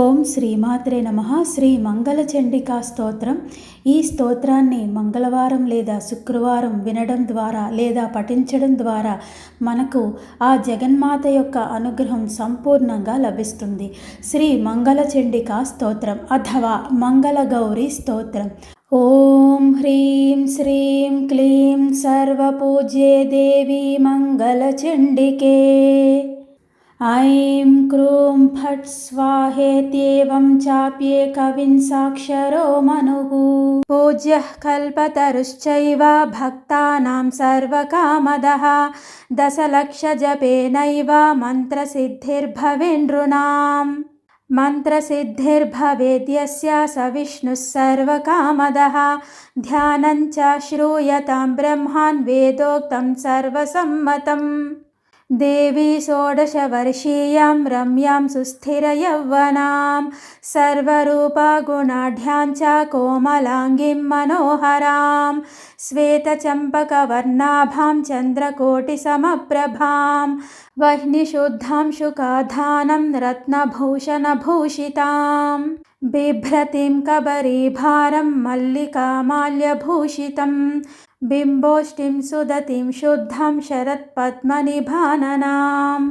ఓం శ్రీమాత్రే నమః. శ్రీ మంగళ చండికా స్తోత్రం. ఈ స్తోత్రాన్ని మంగళవారం లేదా శుక్రవారం వినడం ద్వారా లేదా పఠించడం ద్వారా మనకు ఆ జగన్మాత యొక్క అనుగ్రహం సంపూర్ణంగా లభిస్తుంది. శ్రీ మంగళ చండికా స్తోత్రం అథవా మంగళ గౌరీ స్తోత్రం. ఓం హ్రీం శ్రీం క్లీం సర్వపూజ్యే దేవి మంగళ చండికే. ऐं क्रूं फट् स्वाहेत्येवं चाप्येकविंशाक्षरो मनुः पूज्यः कल्पतरुश्चैव भक्तानां सर्वकामदः दशलक्षजपेनैव मन्त्रसिद्धिर्भवेन्नृणाम् मन्त्रसिद्धिर्भवेद्यस्य स विष्णुः सर्वकामदः ध्यानं च श्रूयतां ब्रह्मान् वेदोक्तं सर्वसम्मतम् देवी षोडशवर्षीयां रम्यां सुस्थिरयौवनां सर्वरूपगुणाढ्यां च कोमलाङ्गीं मनोहरां श्वेतचम्पकवर्णाभां चन्द्रकोटिसमप्रभां वह्निशुद्धां शुकाधानं रत्नभूषणभूषितां बिभ्रतीं कबरीभारं मल्लिकामाल्यभूषितं बिम्बोष्टिं सुदतिं शुद्धां शरत्पद्मनिभाननाम्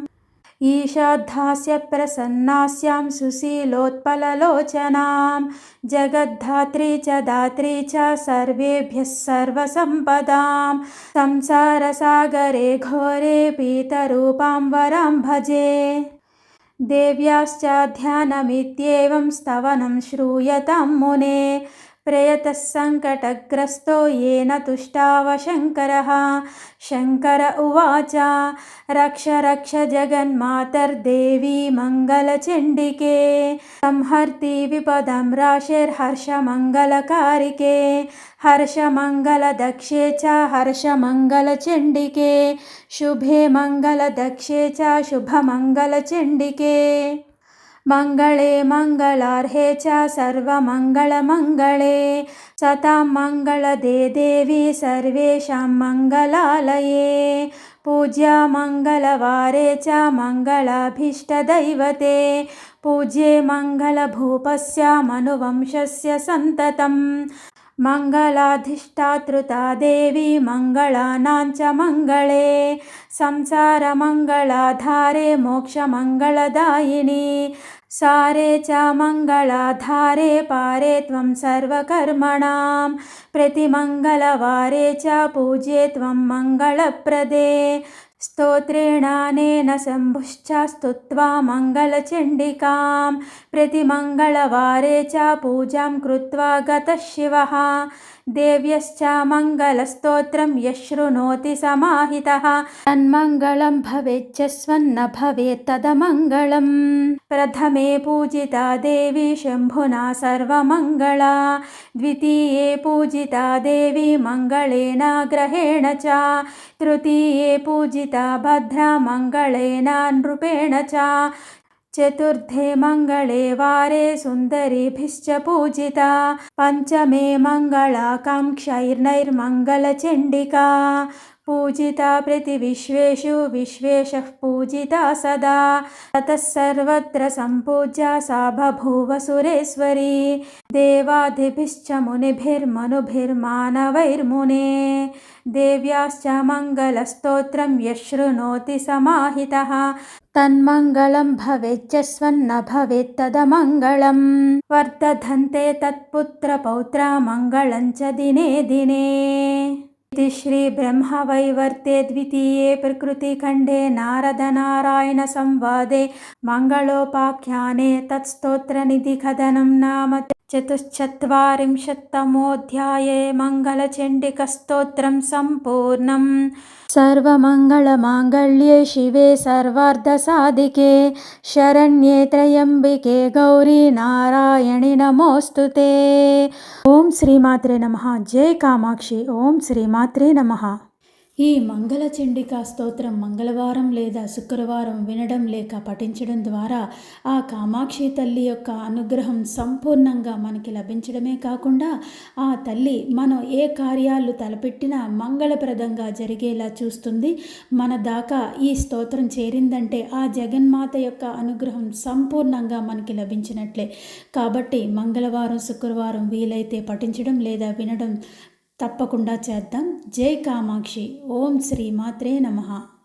ईशाद्धास्य प्रसन्नास्यां सुशीलोत्पललोचनां जगद्धात्री च दात्री च सर्वेभ्यः सर्वसम्पदां संसारसागरे घोरे पीतरूपां वरां भजे देव्याश्च ध्यानमित्येवं स्तवनं श्रूयतां मुने प्रयतः सङ्कटग्रस्तो येन तुष्टावशङ्करः शङ्कर उवाच रक्ष रक्ष जगन्मातर्देवी मङ्गलचण्डिके संहर्ति विपदं राशिर्हर्षमङ्गलकारिके हर्षमङ्गलदक्षे च हर्षमङ्गलचण्डिके शुभे मङ्गलदक्षे च शुभमङ्गलचण्डिके मङ्गले मङ्गलार्हे च सर्वमङ्गलमङ्गले सतां मङ्गलदे देवी सर्वेषां मङ्गलालये पूज्या मङ्गलवारे च मङ्गलाभीष्टदैवते पूज्ये मङ्गलभूपस्य मनुवंशस्य सन्ततं मङ्गलाधिष्ठातृता देवी मङ्गलानां च मङ्गले संसारमङ्गलाधारे मोक्षमङ्गलदायिनी सारे च मङ्गलाधारे पारे त्वं सर्वकर्मणां प्रतिमङ्गलवारे च पूज्ये त्वं मङ्गलप्रदे स्तोत्रेणानेन शम्भुश्च स्तुत्वा मङ्गलचण्डिकां प्रतिमङ्गलवारे च पूजां कृत्वा गतः शिवः देव्यश्च मङ्गलस्तोत्रं यः शृणोति समाहितः तन्मङ्गलं भवेच्चस्वन्न भवेत् तदमङ्गलम् प्रथमे पूजिता देवी शम्भुना सर्वमङ्गला द्वितीये पूजिता देवी मङ्गलेन ग्रहेण च तृतीये पूजिता भद्रा मङ्गलेन नृपेण च चतुर्थे मङ्गले वारे सुन्दरीभिश्च पूजिता पञ्चमे मङ्गलाकाङ्क्षैर्नैर्मङ्गलचण्डिका पूजिता प्रतिविश्वेषु विश्वेशः पूजिता सदा ततः सर्वत्र सम्पूज्या सा बभूव सुरेश्वरी देवादिभिश्च मुनिभिर्मनुभिर्मानवैर्मुने देव्याश्च मङ्गलस्तोत्रं यः शृणोति समाहितः तन्मङ्गलं भवेच्चस्वन्न भवेत् तदमङ्गलम् वर्धन्ते तत्पुत्रपौत्रा मङ्गलं च दिने दिने इति श्री ब्रह्मवैवर्ते द्वितीये प्रकृतिखण्डे नारदनारायण संवादे मङ्गलोपाख्याने तत्स्तोत्रनिधिकथनं नाम चतुश्चत्वारिंशत्तमोऽध्याये मङ्गलचण्डिकास्तोत्रं सम्पूर्णम् सर्वमङ्गलमाङ्गल्ये शिवे सर्वार्थसाधिके शरण्ये त्र्यम्बिके गौरी नारायणि नमोऽस्तुते. ओम श्रीमात्रे नमः. जय कामाक्षी. ओम श्रीमात्रे नमः. ఈ మంగళ చండికా స్తోత్రం మంగళవారం లేదా శుక్రవారం వినడం లేక పఠించడం ద్వారా ఆ కామాక్షి తల్లి యొక్క అనుగ్రహం సంపూర్ణంగా మనకి లభించడమే కాకుండా ఆ తల్లి మనం ఏ కార్యాలు తలపెట్టినా మంగళప్రదంగా జరిగేలా చూస్తుంది. మన దాకా ఈ స్తోత్రం చేరిందంటే ఆ జగన్మాత యొక్క అనుగ్రహం సంపూర్ణంగా మనకి లభించినట్లే. కాబట్టి మంగళవారం శుక్రవారం వీలైతే పఠించడం లేదా వినడం తప్పకుండా చేద్దాం. జై కామాక్షి. ఓం శ్రీ మాత్రే నమః.